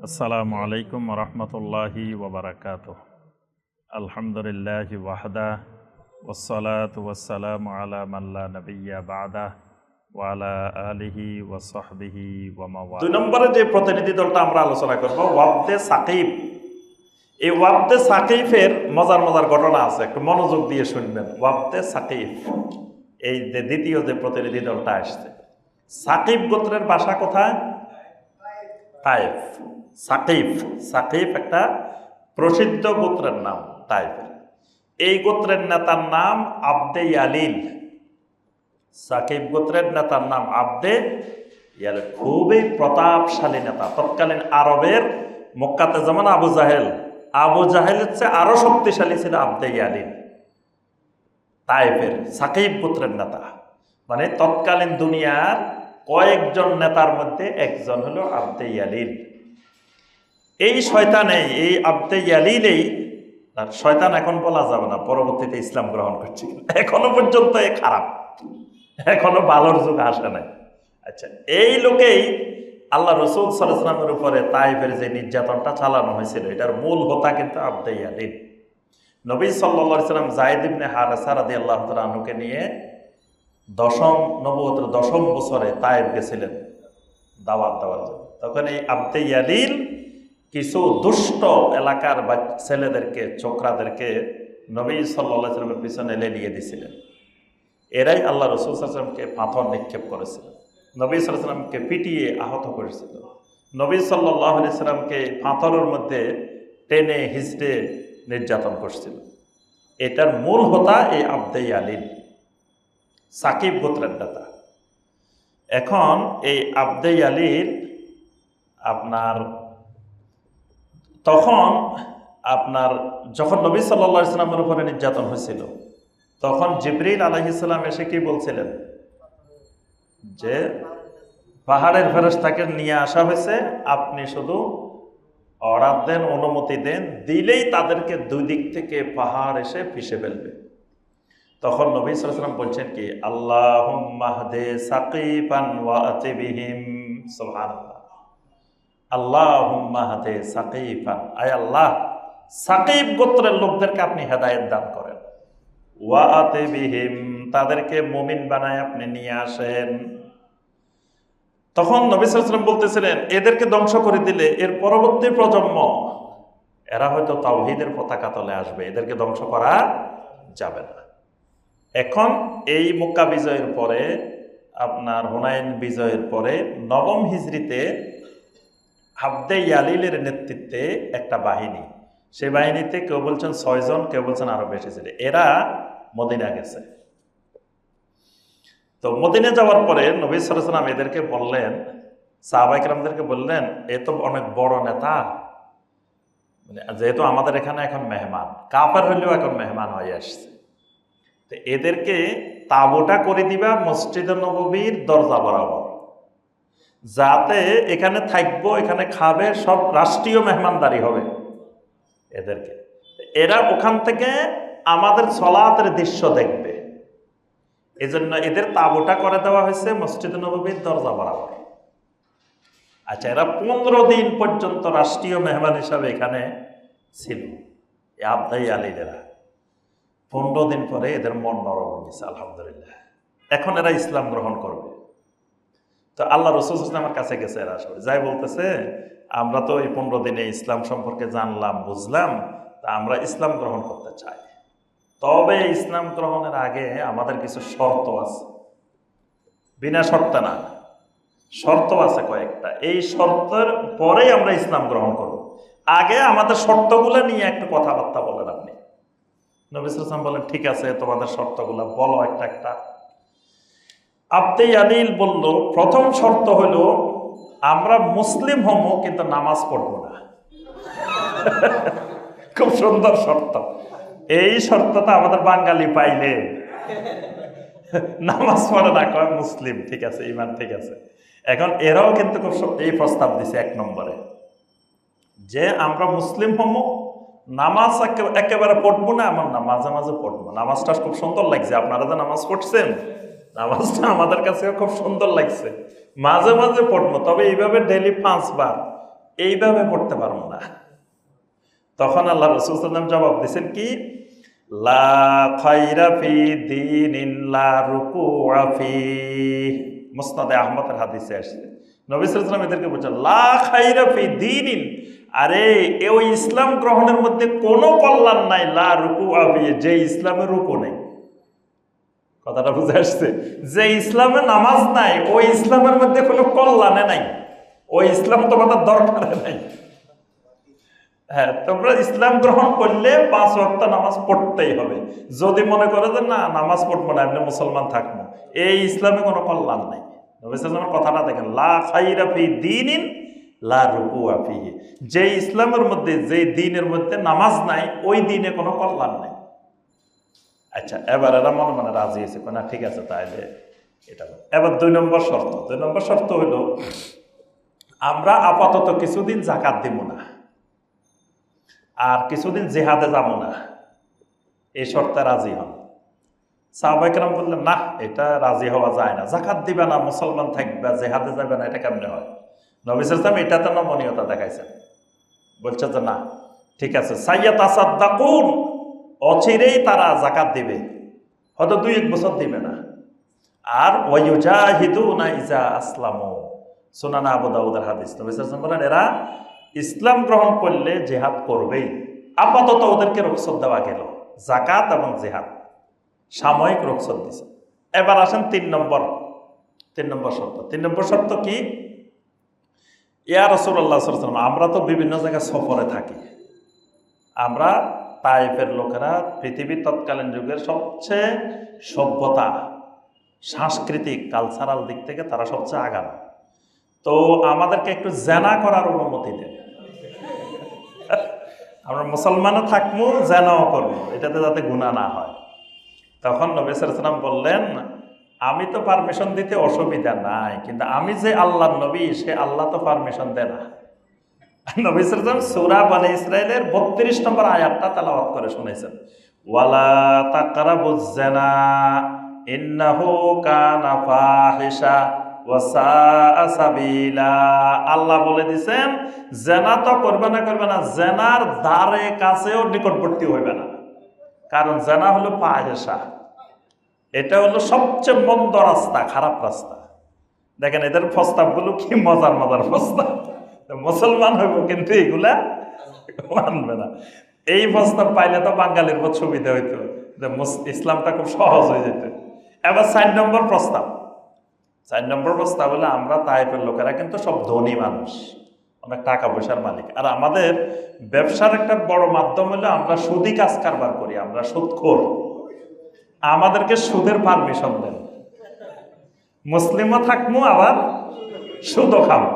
আসসালামু আলাইকুম রহমতুল্লাহি ওবরাকাতুহ। আলহামদুলিল্লাহি ওয়াহদা ওয়াসসালাতু ওয়াসসালামু আলা মান লা নাবিয়্যা বা'দা ওয়া আলা আলিহি ওয়া সাহবিহি ওয়া মাওয়ালা। 2 নম্বরে যে প্রতিনিধি দলটা আমরা আলোচনা করব, ওয়াফদে সাকিফ। এই ওয়াফদে সাকিফের মজার মজার ঘটনা আছে, একটু মনোযোগ দিয়ে শুনবেন। ওয়াফদে সাকিফ, এই যে দ্বিতীয় যে প্রতিনিধি দলটা আসছে, সাকিফ গোত্রের বাসা কোথায়? তায়েফ। সাকিফ, সাকিফ একটা প্রসিদ্ধ গোত্রের নাম তায়েফের। এই গোত্রের নেতার নাম আবদে ইয়ালিল। সাকিফ গোত্রের নেতার নাম আবদে ইয়ালিল, খুবই প্রতাপশালী নেতা। তৎকালীন আরবের মক্কাতে যেমন আবু জাহেলের চেয়ে আরো শক্তিশালী ছিল আবদে ইয়ালিল। তায়েফের সাকিফ গোত্রের নেতা, মানে তৎকালীন দুনিয়ার কয়েকজন নেতার মধ্যে একজন হলো আবদে ইয়ালিল। এই শয়তানেই, এই আবদে ইয়ালিলেই, শয়তান এখন বলা যাবে না, পরবর্তীতে ইসলাম গ্রহণ করছে, এখনো পর্যন্ত এ খারাপ, এখনো ভালোর যুগ আসে নাই। আচ্ছা, এই লোকেই আল্লাহ রসুল সাল্লাল্লাহু আলাইহি ওয়াসাল্লামের উপরে তায়েফের যে নির্যাতনটা চালানো হয়েছিল, এটার মূল হোতা কিন্তু আবদে ইয়ালিল। নবী সাল্লাল্লাহু আলাইহি ওয়াসাল্লাম যায়েদ ইবনে হারেসা রাদিয়াল্লাহু তাআলা আনহুকে নিয়ে নবুয়তের 10ম বছরে তায়েফ গেছিলেন দাওয়াত দেওয়ার জন্য। তখন এই আবদে ইয়ালিল কিছু দুষ্ট এলাকার ছেলেদেরকে, ছোকরাদেরকে নবী সাল্লাল্লাহু আলাইহি ওয়াসাল্লামের পিছনে লেলিয়ে দিয়েছিলেন। এরাই আল্লাহ রাসূল সাল্লাল্লাহু আলাইহি ওয়াসাল্লামকে পাথর নিক্ষেপ করেছিল, নবী সাল্লাল্লাহু আলাইহি ওয়াসাল্লামকে পিটিয়ে আহত করেছিল, নবী সাল্লাল্লাহু আলাইহি ওয়াসাল্লামকে পাথরের মধ্যে টেনে হিঁচড়ে নির্যাতন করছিল। এটার মূল হোতা এই আবদে ইয়ালিল, সাকিব গোত্রের নেতা। এখন এই আবদে ইয়ালিল যখন নবী সাল্লাল্লাহু আলাইহি ওয়াসাল্লামের উপরে নির্যাতন হয়েছিল, তখন জিবরিল আলাইহিস সালাম এসে কি বলছিলেন, যে পাহাড়ের ফেরেশতাকে নিয়ে আসা হয়েছে, আপনি শুধু অর্ডার দেন, অনুমতি দেন, দিলেই তাদেরকে দুই দিক থেকে পাহাড় এসে পিষে ফেলবে। তখন নবী সাল্লাল্লাহু আলাইহি ওয়াসাল্লাম বলছেন কি, আল্লাহুম্মা হদে সাকিফান ওয়া আতিবিহিম। সুবহানাল্লাহ। আল্লাহুম্মা হদে সাকিফান, আয় আল্লাহ, সাকিফ গোত্রের লোকদেরকে আপনি হেদায়েত দান করেন। ওয়া আতিবিহিম, তাদেরকে মুমিন বানায় আপনি নিয়ে আসেন। তখন নবী সাল্লাল্লাহু আলাইহি ওয়াসাল্লাম বলতেছিলেন, এদেরকে ধ্বংস করে দিলে এর পরবর্তী প্রজন্ম, এরা হয়তো তাওহীদের পতাকা তলে আসবে, এদেরকে ধ্বংস করা যাবে না। এখন এই মক্কা বিজয়ের পরে, হুনাইন বিজয়ের পরে 9ম হিজরিতে আবদে ইয়ালিলের নেতৃত্বে একটা বাহিনী, সেই বাহিনীতে কেউ বলছেন 6 জন, কেউ বলছেন আরো বেশি ছিল, এরা মদিনা গেছে। তো মদিনা যাওয়ার পরে নবী সাল্লাল্লাহু আলাইহি ওয়াসাল্লাম এদেরকে বললেন, সাহাবায়ে কেরামদেরকে বললেন, এ তো অনেক বড় নেতা, মানে যেহেতু আমাদের এখানে এখন মেহমান, কাফের হলেও এখন মেহমান হয়ে আসছে, তো এদেরকে তাঁবুটা করে দিবা মসজিদে নববীর দরজা বরাবর, যাতে এখানে থাকবো, এখানে খাবে, সব রাষ্ট্রীয় মেহমানদারি হবে এদেরকে। এরা ওখান থেকে আমাদের সলাতের দৃশ্য দেখবে, এজন্য এদের তাঁবুটা করে দেওয়া হয়েছে মসজিদে নববীর দরজা বরাবর। আচ্ছা, এরা 15 দিন পর্যন্ত রাষ্ট্রীয় মেহমান হিসাবে এখানে ছিল, আবদে ইয়ালিলেরা। 15 দিন পরে এদের মন নরম হয়ে গেছে, আলহামদুলিল্লাহ, এখন এরা ইসলাম গ্রহণ করবে। তো আল্লাহ রাসূল সাল্লাল্লাহু আলাইহি ওয়াসাল্লামের কাছে গেছে এরা সবাই, যাই বলতেছে, আমরা তো এই 15 দিনে ইসলাম সম্পর্কে জানলাম, বুঝলাম, তা আমরা ইসলাম গ্রহণ করতে চাই, তবে ইসলাম গ্রহণের আগে আমাদের কিছু শর্ত আছে, বিনা শর্তে না, শর্ত আছে কয়েকটা, এই শর্তের পরেই আমরা ইসলাম গ্রহণ করব, আগে আমাদের শর্তগুলো নিয়ে একটু কথাবার্তা বলেন আপনি। নবী সাল্লাল্লাহু আলাইহি ওয়াসাল্লাম বলেন, ঠিক আছে, তোমাদের শর্তগুলো বলো একটা একটা। আবদে ইয়ালিল বলল, প্রথম শর্ত হলো, আমরা মুসলিম হব কিন্তু নামাজ পড়ব না। খুব সুন্দর শর্ত, এই শর্তটা আমাদের বাঙালি পাইলে নামাজ পড়ে না, কয় মুসলিম, ঠিক আছে, ঈমান ঠিক আছে। এখন এরাও কিন্তু খুব এই প্রস্তাব দিছে 1 নম্বরে, যে আমরা মুসলিম হব, নামাজ একেবারে পড়বো না, এমন না, মাঝে মাঝে পড়বো। নামাজটা খুব সুন্দর লাগছে, আপনারা যে নামাজ পড়ছেন, নামাজটা আমাদের কাছে খুব সুন্দর লাগছে, মাঝে মাঝে পড়বো, তবে এইভাবে ডেইলি 5 বার এইভাবে পড়তে পারবো না। তখন আল্লাহ রাসূল সাল্লাল্লাহু আলাইহি ওয়াসাল্লাম জবাব দিয়েছেন কি, লা খায়রা ফি দীনিন লা রুকুআ ফি। মুসনাদে আহমদের হাদিসে আসছে, নবী সাল্লাল্লাহু আলাইহি ওয়াসাল্লাম এদেরকে বলছেন লা খায়রা ফি দীনিন, আরে ওই ইসলাম গ্রহণের মধ্যে কোনো কল্যাণ নাই, লা রুকুআ ফি, যে ইসলামে রুকু নেই। কথাটা বুঝে আসছে? যে ইসলামে নামাজ নাই, ওই ইসলামের মধ্যে কোনো কল্যাণে নাই, ওই ইসলাম তোমাদের দরকারে নাই। হ্যাঁ, তোমরা ইসলাম গ্রহণ করলে 5 ওয়াক্ত নামাজ পড়তেই হবে। যদি মনে করে যে না নামাজ পড়বো না, এমনি মুসলমান থাকবো, এই ইসলামে কোনো কল্যাণ নাই। নবী সাল্লাল্লাহু আলাইহি ওয়াসাল্লামের কথাটা দেখেন, লা খায়রা ফি দীনিন লা রুকুআ ফিহি, যে ইসলামের মধ্যে, যে দ্বীনের মধ্যে নামাজ নাই, ওই দ্বীনে কোনো কল্যাণ নাই। আচ্ছা, এবার এরা মনে মনে রাজি হয়েছে, না ঠিক আছে তাইলে এটা। এবার 2 নম্বর শর্ত। 2 নম্বর শর্ত হলো, আমরা আপাতত কিছুদিন যাকাত দিব না, আর কিছুদিন জিহাদে যাব না, এই শর্তে রাজি হন। সাহাবায়ে কেরাম বললেন না, এটা রাজি হওয়া যায় না, যাকাত দিবে না, মুসলমান থাকবে, জিহাদে যাবে না, এটা কেমনে হয়? নবী সাল্লাল্লাহু আলাইহি ওয়াসাল্লাম এটাতে নমনীয়তা দেখাইছেন, বলছে যে না ঠিক আছে, সাইয়াতাসাদ্দাকুন, অচিরেই তারা যাকাত দিবে, হয়তো 2-1 বছর দিবে না। আর ওয়ায়ুজাহিদুনা ইজা আসলামু, সুনান আবু দাউদের হাদিস, নবী সাল্লাল্লাহু আলাইহি ওয়াসাল্লাম বলেন এরা ইসলাম গ্রহণ করলে জিহাদ করবেই। আপাতত ওদেরকে রুখসত দেওয়া গেল, যাকাত এবং জিহাদ সাময়িক রুখসত দিছে। এবার আসেন 3 নম্বর শর্ত। 3 নম্বর শর্ত কি? ইয়া রাসূলুল্লাহ সাল্লাল্লাহু আলাইহি ওয়াসাল্লাম, আমরা তো বিভিন্ন জায়গায় সফরে থাকি, আমরা তায়েফের লোকেরা পৃথিবীর তৎকালীন যুগের সবচেয়ে সভ্যতা, সাংস্কৃতিক, কালচারাল দিক থেকে তারা সবচেয়ে আগানো, তো আমাদেরকে একটু জেনা করার অনুমতি দেন, আমরা মুসলমানও থাকবো, জেনাও করবো, এটাতে যাতে গুনাহ না হয়। তখন নবী সাল্লাল্লাহু আলাইহি ওয়াসাল্লাম বললেন, আমি তো পারমিশন দিতে অসুবিধা নাই, কিন্তু আমি যে আল্লাহর নবী, সে আল্লাহ তো পারমিশন দেয় না। নবী সাল্লাল্লাহু আলাইহি ওয়াসাল্লাম সূরা বনী ইসরাঈলের 32 নম্বর আয়াতটা তেলাওয়াত করে শুনাইছেন, ওয়ালা তাকরাবুজ জিনা ইন্নাহু কানা ফাহিশা ওয়া সাআ সাবিলা। আল্লাহ বলে দিয়েছেন জিনা তো করবে না, জিনার ধারে কাছেও নিকটবর্তী হইবে না, কারণ জিনা হলো ফাহিশা, এটা হলো সবচেয়ে মন্দ রাস্তা, খারাপ রাস্তা। দেখেন এদের প্রস্তাবগুলো কি মজার প্রস্তাব, মুসলমান হইব কিন্তু এগুলা মানবে না। এই প্রস্তাব পাইলে তো বাঙালির বহুত সুবিধা হইতো, যে ইসলামটা খুব সহজ হয়ে যেত। এবার 4 নম্বর প্রস্তাব। 4 নম্বর প্রস্তাব হলো, আমরা তায়েফের লোকেরা কিন্তু সব ধনী মানুষ, অনেক টাকা পয়সার মালিক, আর আমাদের ব্যবসার একটা বড় মাধ্যম হলো আমরা সুদি কাজ কারবার করি, আমরা সুদখোর, আমাদেরকে সুদের পারমিশন দেন, মুসলিমও থাকবো আবার সুদও খাবো।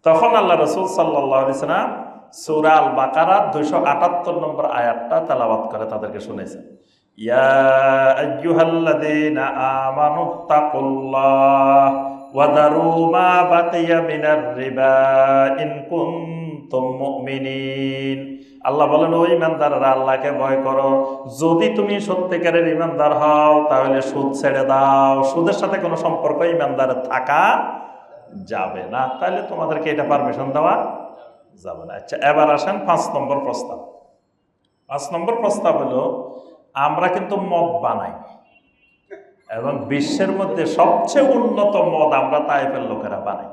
তখন আল্লাহ রাসূল সাল্লাল্লাহু আলাইহি ওয়াসাল্লাম সূরা আল বাকারা 278 নম্বর আয়াতটা তেলাওয়াত করে তাদেরকে শুনাইছেন, ইয়া আইয়ুহাল্লাযীনা আমানুত্তাকুল্লাহ ওয়া দারু মা বাকিয়া মিনার রিবা ইন কুনতুম মুমিনিন। আল্লাহ বলেন, ওই ইমানদাররা আল্লাহকে ভয় করো, যদি তুমি সত্যিকারের ইমানদার হও তাহলে সুদ ছেড়ে দাও, সুদের সাথে কোনো সম্পর্ক ইমানদারের থাকা যাবে না, তাহলে তোমাদেরকে এটা পারমিশন দেওয়া যাবে না। আচ্ছা, এবার আসেন 5 নম্বর প্রস্তাব। 5 নম্বর প্রস্তাব হলো, আমরা কিন্তু মদ বানাই, এবং বিশ্বের মধ্যে সবচেয়ে উন্নত মদ আমরা তায়েফের লোকেরা বানাই,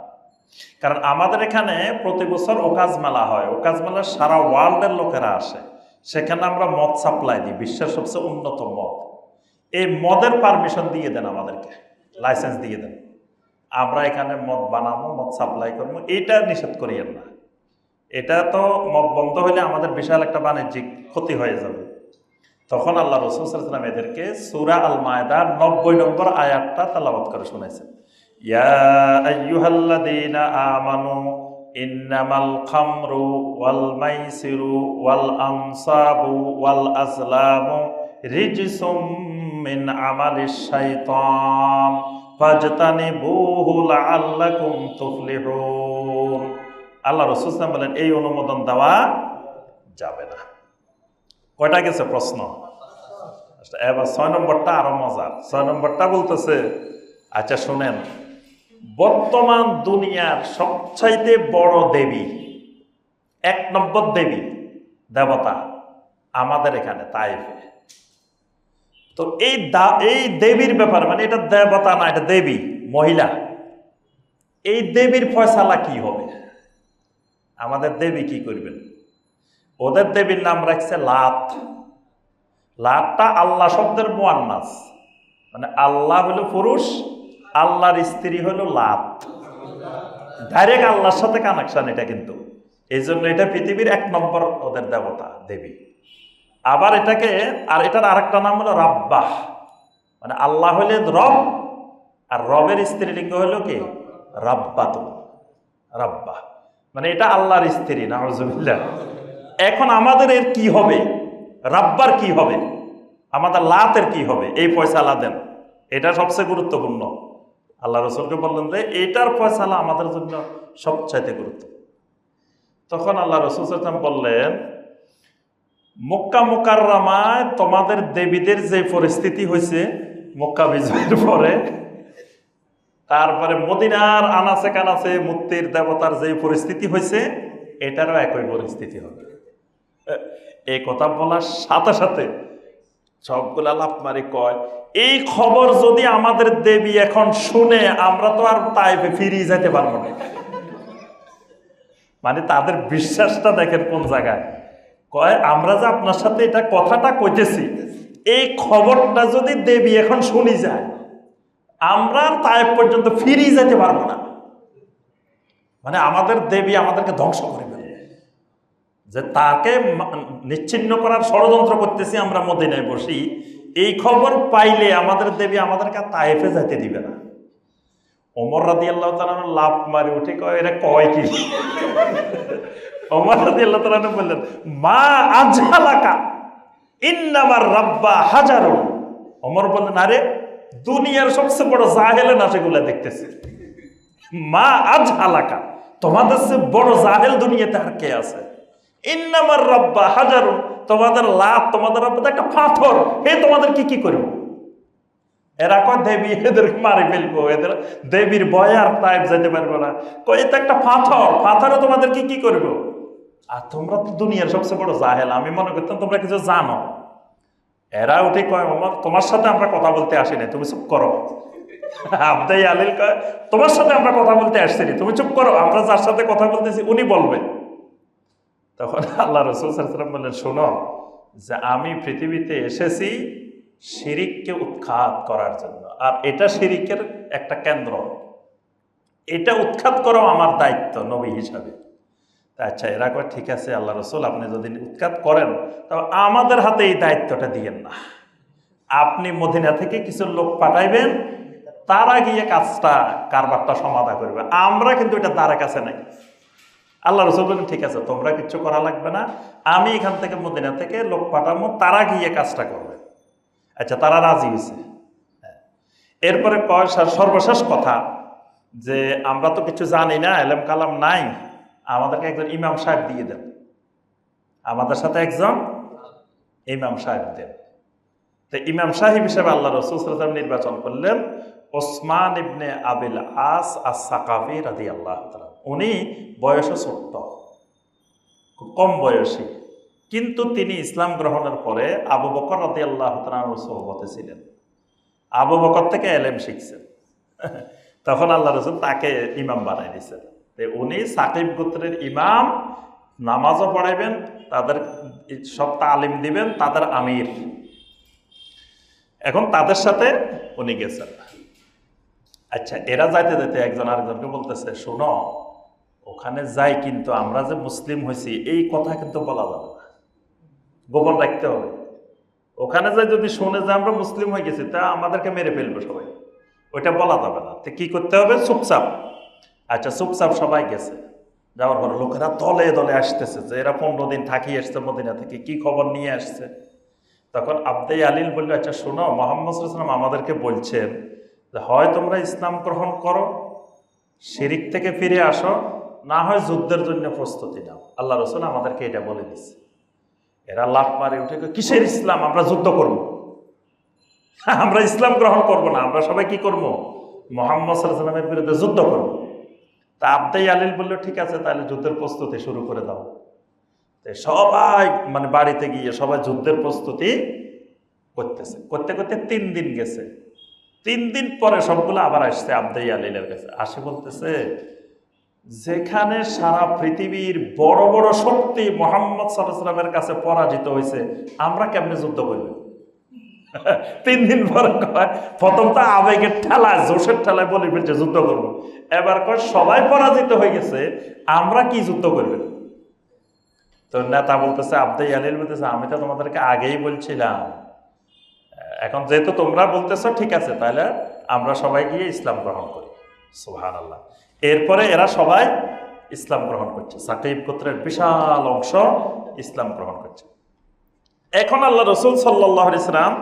কারণ আমাদের এখানে প্রতি বছর ওকাজ মেলা হয়, ওকাজ মেলা সারা ওয়ার্ল্ডের লোকেরা আসে, সেখানে আমরা মদ সাপ্লাই দিই, বিশ্বের সবচেয়ে উন্নত মদ। এই মদের পারমিশন দিয়ে দেন, আমাদেরকে লাইসেন্স দিয়ে দেন, আমরা এখানে মদ বানাবো, মদ সাপ্লাই করবো, এটা নিষেধ করিয়েন না। এটা তো মদ বন্ধ হলে আমাদের বিশাল একটা বাণিজ্যিক ক্ষতি হয়ে যাবে। তখন আল্লাহ রাসূল সাল্লাল্লাহু আলাইহি ওয়াসাল্লাম এদেরকে সূরা আল মায়দার 90 নম্বর আয়াতটা তেলাওয়াত করে শুনাইছেন, ইয়া আইয়ুহাল্লাযীনা আমানু ইন্নামাল খামরু ওয়াল মাইসিরু ওয়াল আনসাবু ওয়াল আজলামু রিজসুম মিন আমালিশ শাইতান ফাজতানিবুহু লাআল্লাকুম তুফলিহুন। আল্লাহ রাসূল সাল্লাল্লাহু আলাইহি ওয়াসাল্লাম বলেন, এই অনুমোদন দেওয়া যাবে না। কয়টা গেছে প্রশ্ন? এবার 6 নম্বরটা আরো মজার। 6 নম্বরটা বলতেছে, আচ্ছা শুনেন, বর্তমান দুনিয়ার সবচাইতে বড় দেবী এক নম্বর দেবী দেবতা আমাদের এখানে তাইফে। তো এই দেবীর ব্যাপারে, মানে এটা দেবতা না, এটা দেবী, মহিলা। এই দেবীর ফয়সালা কি হবে? আমাদের দেবী কি করবেন? ওদের দেবীর নাম রাখছে লাত। লাতটা আল্লাহ শব্দের মুয়ান্নাস, মানে আল্লাহ হলো পুরুষ, আল্লাহর স্ত্রী হলো লাত। ডাইরেক্ট আল্লাহর সাথে কানেকশন এটা, কিন্তু এই জন্য এটা পৃথিবীর এক নম্বর ওদের দেবতা, দেবী। আবার এটাকে, আর এটার আরেকটা নাম হলো রাব্বাহ, মানে আল্লাহ হইলেন রব, আর রবের স্ত্রীলিঙ্গ হলো কি রাব্বাতু, রাব্বাহ, মানে এটা আল্লাহর স্ত্রী, নাউজুবিল্লাহ। এখন আমাদের এর কি হবে? রাব্বার কি হবে? আমাদের লাতের কি হবে? এই ফয়সালা দেন, এটা সবচেয়ে গুরুত্বপূর্ণ। আল্লাহ রসুলকে বললেন যে এটার ফয়সালা আমাদের জন্য সবচাইতে গুরুত্ব। তখন আল্লাহ রসুল বললেন, মক্কা মুকাররমায় তোমাদের দেবীদের যে পরিস্থিতি হয়েছে মক্কা বিজয়ের পরে, তারপরে মদিনার আনাচে কানাচে মূর্তির দেবতার যে পরিস্থিতি হয়েছে, এটারও একই পরিস্থিতি হবে। এই কথা বলার সাথে সাথে সবগুলা লাফ মারি কয়, এই খবর যদি আমাদের দেবী এখন শুনে, আমরা তো আর তাইফে ফিরিয়ে যেতে পারবো না। মানে তাদের বিশ্বাসটা দেখেন কোন জায়গায়। কয়, আমরা যে আপনার সাথে এটা কথাটা কইতেছি, এই খবরটা যদি দেবী এখন শুনি যায়, আমরা আর তাইফ পর্যন্ত ফিরিয়ে যেতে পারবো না। মানে আমাদের দেবী আমাদেরকে ধ্বংস করে ফেলবে, যে তাকে নিচ্ছিন্ন করার ষড়যন্ত্র করতেছি আমরা মদিনায় বসি, এই খবর পাইলে আমাদের দেবী আমাদেরকে তাইফে যাইতে দিবে না। ওমর রাদিয়াল্লাহু তাআলা লাফ মারি উঠে কয়, এরা কয় কি? ওমর রাদিয়াল্লাহু তাআলা বললেন, মা আজহালাকা ইন্নামার রাব্বা হাজারুন। ওমর বললেন, আরে দুনিয়ার সবচেয়ে বড় জাহেলে না সেগুলা দেখতেছে। মা আজহালাকা, তোমাদের চেয়ে বড় জাহেল দুনিয়াতে আর কে আছে? ইন্নামার রাব্বা হাজারুন, তোমাদের লাত, তোমাদের রাব্বা একটা পাথর, হে তোমাদের কি করবো? এরা কয় দেবী এদেরকে মারি ফেলবো, এদের দেবীর ভয়ে আর তাইফ যেতে পারবো না। কয় এটা একটা পাথর, পাথরে তোমাদের কি করবো? আর তোমরা তো দুনিয়ার সবচেয়ে বড় জাহেল, আমি মনে করতাম তোমরা কিছু জানো। এরা উঠে কয়, তোমার সাথে আমরা কথা বলতে আসি না, তুমি চুপ করো। আবদাই আলীল কয়, তোমার সাথে আমরা কথা বলতে আসছিনি, তুমি চুপ করো, আমরা যার সাথে কথা বলতেছি উনি বলবে। তখন আল্লাহ রাসূল সাল্লাল্লাহু আলাইহি ওয়াসাল্লাম বললেন, শোনো, যে আমি পৃথিবীতে এসেছি শিরিককে উৎখাত করার জন্য, আর এটা শিরিকের একটা কেন্দ্র, এটা উৎখাত করা আমার দায়িত্ব নবী হিসাবে। আচ্ছা, এরা কয় ঠিক আছে আল্লাহ রাসূল, আপনি যদি উৎখাত করেন তবে আমাদের হাতে এই দায়িত্বটা দিয়েন না, আপনি মদিনা থেকে কিছু লোক পাঠাইবেন, তারা গিয়ে কাজটা কারবারটা সমাধা করবে, আমরা কিন্তু এটা দ্বারা কাছে নাই। আল্লাহ রাসূল বলেন, ঠিক আছে, তোমরা কিচ্ছু করা লাগবে না, আমি এখান থেকে মদিনা থেকে লোক পাঠাবো, তারা গিয়ে কাজটা করবে। আচ্ছা, তারা রাজি হয়েছে। এরপরে কয় সর্বশেষ কথা, যে আমরা তো কিছু জানি না, এলেম কালাম নাই, আমাদেরকে একজন ইমাম সাহেব দিয়ে দেন, আমাদের সাথে একজন ইমাম সাহেব দেন। তো ইমাম সাহেব হিসেবে আল্লাহ রাসূল সাল্লাল্লাহু আলাইহি ওয়াসাল্লাম নির্বাচন করলেন ওসমান ইবনে আবিল আস আস-সাকাফি রাদিয়াল্লাহু তাআলা। উনি বয়সে ছোট্ট, খুব কম বয়সী, কিন্তু তিনি ইসলাম গ্রহণের পরে আবু বকর রাদিয়াল্লাহু তাআলার সোহবতে ছিলেন, আবু বকর থেকে এলেম শিখছেন। তখন আল্লাহ রাসূল তাকে ইমাম বানাই দিয়েছেন। উনি সাকিব গোত্রের ইমাম, নামাজও পড়াইবেন, তাদের সব তালিম দিবেন, তাদের আমির। এখন তাদের সাথে উনি গেছেন। আচ্ছা, এরা যাইতে যেতে একজন আরেকজনকে বলতেছে, শোনো, ওখানে যাই কিন্তু আমরা যে মুসলিম হয়েছি এই কথা কিন্তু বলা যাবে না, গোপন রাখতে হবে। ওখানে যাই যদি শুনে যে আমরা মুসলিম হয়ে গেছি, তা আমাদেরকে মেরে ফেলবে সবাই, ওইটা বলা যাবে না। তো কি করতে হবে? চুপচাপ। আচ্ছা, চুপচাপ সবাই গেছে। যাওয়ার পর লোকেরা দলে দলে আসতেছে, যে এরা 15 দিন থাকি আসছে মদিনা থেকে, কি খবর নিয়ে আসছে। তখন আবদাই আলীল বলল, আচ্ছা শোনো, মুহাম্মদ সাল্লাল্লাহু আলাইহি ওয়াসাল্লাম আমাদেরকে বলছেন যে হয় তোমরা ইসলাম গ্রহণ করো, শিরিক থেকে ফিরে আসো, না হয় যুদ্ধের জন্য প্রস্তুতি নাও। আল্লাহ রাসূল আমাদেরকে এটা বলে দিচ্ছে। এরা লাফ মারি উঠে, কিসের ইসলাম? আমরা যুদ্ধ করব, আমরা ইসলাম গ্রহণ করব না, আমরা সবাই কি করব? মুহাম্মদ সাল্লাল্লাহু আলাইহি ওয়াসাল্লামের বিরুদ্ধে যুদ্ধ করব। তা আবদাই আলীল বলল, ঠিক আছে, তাহলে যুদ্ধের প্রস্তুতি শুরু করে দাও। সবাই মানে বাড়িতে গিয়ে সবাই যুদ্ধের প্রস্তুতি করতেছে, করতে করতে 3 দিন গেছে। 3 দিন পরে সবগুলো আবার আসছে আবদে ইয়ালিলের কাছে, আসে বলতেছে যেখানে সারা পৃথিবীর বড় বড় শক্তি মুহাম্মদ সাল্লাল্লাহু আলাইহি ওয়াসাল্লামের কাছে পরাজিত হয়েছে, আমরা কেমনে যুদ্ধ করব? 3 দিন পরে কয়, প্রথম তো আবেগের ঠেলায়, জোশের ঠেলায় বলে ফেলছে যুদ্ধ করব, এবার কয় সবাই পরাজিত হয়ে গেছে, আমরা কি যুদ্ধ করবেন? তো নেতা বলতেছে, আবদে ইয়ালিল বলতেছে, আমি তো তোমাদেরকে আগেই বলছিলাম, এখন যেহেতু তোমরা বলতেছো ঠিক আছে, তাহলে আমরা সবাই গিয়ে ইসলাম গ্রহণ করি। সুবহানাল্লাহ। এরপরে এরা সবাই ইসলাম গ্রহণ করছে, সাকিব গোত্রের বিশাল অংশ ইসলাম গ্রহণ করছে। এখন আল্লাহ রাসূল সাল্লাল্লাহু আলাইহি সাল্লাম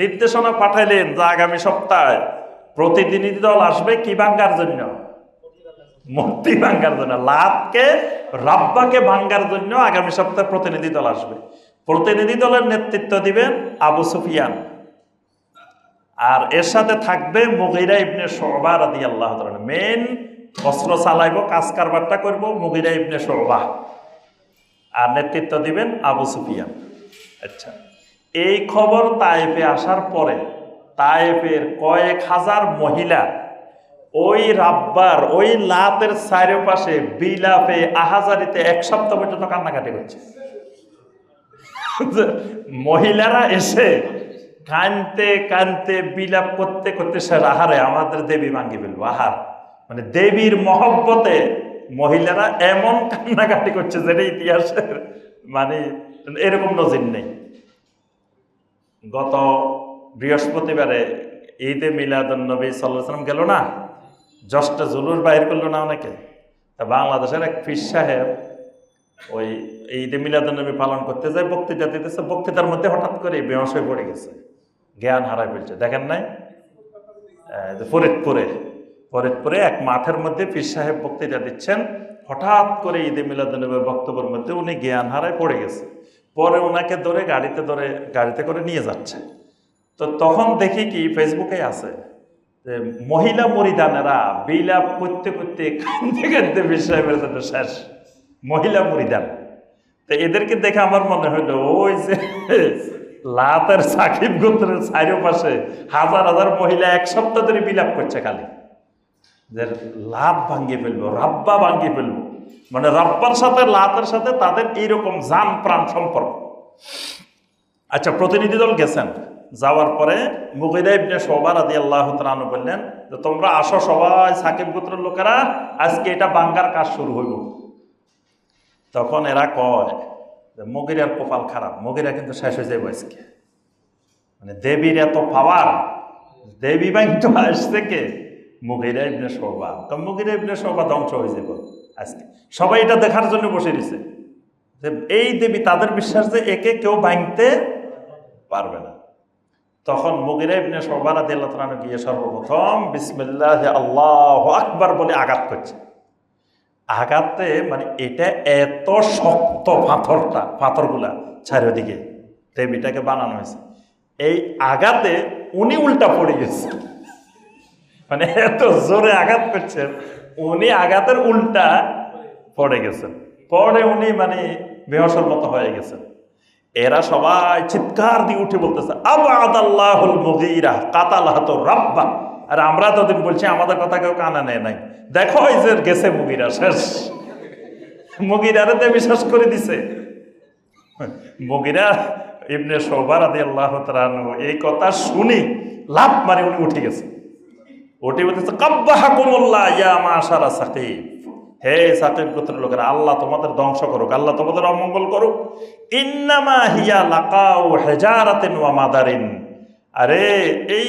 নির্দেশনা পাঠাইলেন যে আগামী সপ্তাহে প্রতিনিধি দল আসবে কি ভাঙ্গার জন্য? মূর্তি ভাঙ্গার জন্য। লাতকে রাব্বাকে ভাঙ্গার জন্য আগামী সপ্তাহে প্রতিনিধি দল আসবে। প্রতিনিধি দলের নেতৃত্ব দিবেন আবু সুফিয়ান, আর এর সাথে থাকবে মুগীরা ইবনে শুবা রাদিয়াল্লাহু তাআলা। মেন অস্ত্র চালাইব, কাজ কারবারটা করব মুগীরা ইবনে শুবা, আর নেতৃত্ব দিবেন আবু সুফিয়ান। আচ্ছা, এই খবর তায়েফে আসার পরে তায়েফের কয়েক হাজার মহিলা ওই রাব্বার ওই লাতের চারপাশে বিলাপে আহাজারিতে 1 সপ্তাহ পর্যন্ত কান্নাকাটি করছে। মহিলারা এসে কানতে কানতে বিলাপ করতে করতে সে আহারে আমাদের দেবী ভাঙ্গি ফেলবো। আহার মানে দেবীর মহব্বতে মহিলারা এমন কান্নাকাটি করছে যেটা ইতিহাসের মানে এরকম নজির নেই। গত বৃহস্পতিবারে ঈদে মিলাদুন নবী সাল্লাল্লাহু আলাইহি ওয়াসাল্লাম গেল না, জষ্টে জুলুস বাইর করলো না অনেকে। তা বাংলাদেশের এক পীর সাহেব ওই ঈদে মিলাদুন নবী পালন করতে যায়, বক্তৃতা দিতেছে, বক্তৃতার মধ্যে হঠাৎ করে বেহুঁশ হয়ে পড়ে গেছে, জ্ঞান হারায় ফেলছে। দেখেন নাই? ফরিদপুরে এক মাঠের মধ্যে পীর সাহেব বক্তৃতা দিচ্ছেন, হঠাৎ করে ঈদে মিলাদুন নবীর বক্তব্যের মধ্যে উনি জ্ঞান হারায় পড়ে গেছে। পরে ওনাকে গাড়িতে করে নিয়ে যাচ্ছে। তো তখন দেখি কি ফেসবুকে আছে যে মহিলা মুরিদানেরা বিলাপ করতে করতে কাঁদতে কাঁদতে পীর সাহেবের জন্য শেষ। মহিলা মুরিদান। তো এদেরকে দেখে আমার মনে হলো ওই যে লাতের সাকিব গোত্রের চারপাশে হাজার হাজার মহিলা 1 সপ্তাহ ধরে বিলাপ করছে খালি যে লাত ভাঙ্গিয়ে ফেলবো, রাব্বা ভাঙ্গিয়ে ফেলবো। মানে রাব্বার সাথে লাতের সাথে তাদের এইরকম জান প্রাণ সম্পর্ক। আচ্ছা, প্রতিনিধি দল গেছেন, যাওয়ার পরে মুগীরা ইবনে শুবা রাদিয়াল্লাহু তাআলা আনহু বললেন যে তোমরা আসো সবাই সাকিব গোত্রের লোকেরা, আজকে এটা ভাঙ্গার কাজ শুরু হইব। তখন এরা কয় যে মুগীরার কপাল খারাপ, মুগীরা কিন্তু শেষ হয়ে যাবে আজকে। মানে দেবীর এত পাওয়ার, দেবী বাইন্ত আসছে কে? মুগীরা ইবনে শুবা। তো মুগীরা ইবনে শুবা ধ্বংস হয়ে যাবে আজকে। সবাই এটা দেখার জন্য বসে রয়েছে যে এই দেবী, তাদের বিশ্বাস যে একে কেউ ভাঙতে পারবে না। তখন মুগীরা ইবনে শুবা রাদিয়াল্লাহু তাআলা গিয়ে সর্বপ্রথম বিসমিল্লাহ আল্লাহু আকবার বলে আঘাত করছে। আঘাতে মানে এটা এত শক্ত পাথরগুলা চারিদিকে দেবীটাকে বানানো হয়েছে, এই আঘাতে উনি উল্টা পড়ে গেছে। মানে এত জোরে আঘাত করছেন, উনি আঘাতের উল্টা পড়ে গেছেন। পরে উনি মানে বেহসের মতো হয়ে গেছেন। এরা সবাই চিৎকার দিয়ে উঠে বলতেছে আবাদাল্লাহুল মুগীরা কাতালাহু রাব্বা। আর আমরা ততদিন বলছি আমাদের কথা কেউ কানে নেয় নাই। দেখো এই যে গেছে মুগীরা, শেষ। মুগীরারে বিশ্বাস করে দিছে। মুগীরা ইবনে শুবা রাদিয়াল্লাহু তাআলা এই কথা শুনি লাফ মারে উনি উঠে গেছে। উঠে বলতেছে কাব্বাহাকুমুল্লাহ ইয়া মাশারা সাকিব। হে সাকিব গোত্রের লোকেরা, আল্লাহ তোমাদের ধ্বংস করুক, আল্লাহ তোমাদের অমঙ্গল করুক। ইন্নামা হিয়া লাকাউ হিজারাতিন ওয়া মাদারিন। আরে এই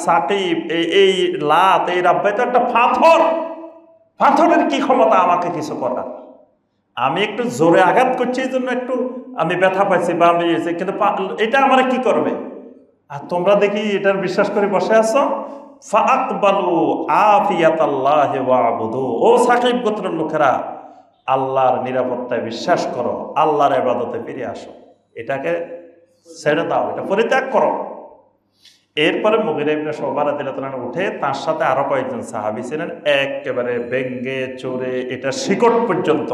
সাকিব, এই লাত, এই রাব্বা তো একটা পাথর। পাথরের কি ক্ষমতা আমাকে কিছু করার? আমি একটু জোরে আঘাত করছি, এই জন্য একটু আমি ব্যথা পাইছি বা আমি, কিন্তু এটা আমার কি করবে? আর তোমরা দেখি এটার বিশ্বাস করে বসে আছো। ফাআকবালু আফিয়াতাল্লাহি ওয়াবুদু। ও সাকিব গোত্রের লোকেরা, আল্লাহর নিরাপত্তায় বিশ্বাস করো, আল্লাহর ইবাদতে ফিরে আসো, এটাকে ছেড়ে দাও, এটা পরিত্যাগ করো। এরপরে মুগীরা ইবনে শুবা রাদিয়াল্লাহু তাআলা উঠে তার সাথে আরো কয়েকজন সাহাবী ছিলেন, একেবারে ব্যঙ্গে চোরে এটা শিকড় পর্যন্ত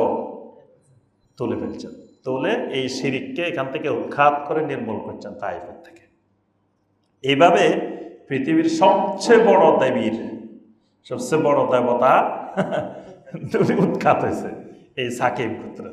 তুলে ফেলছেন। তুলে এই শিরিককে এখান থেকে উৎখাত করে নির্মূল করছেন তাইফের থেকে। এইভাবে পৃথিবীর সবচেয়ে বড় দেবীর, সবচেয়ে বড় দেবতা উৎখাত হয়েছে এই সাকিব গোত্র।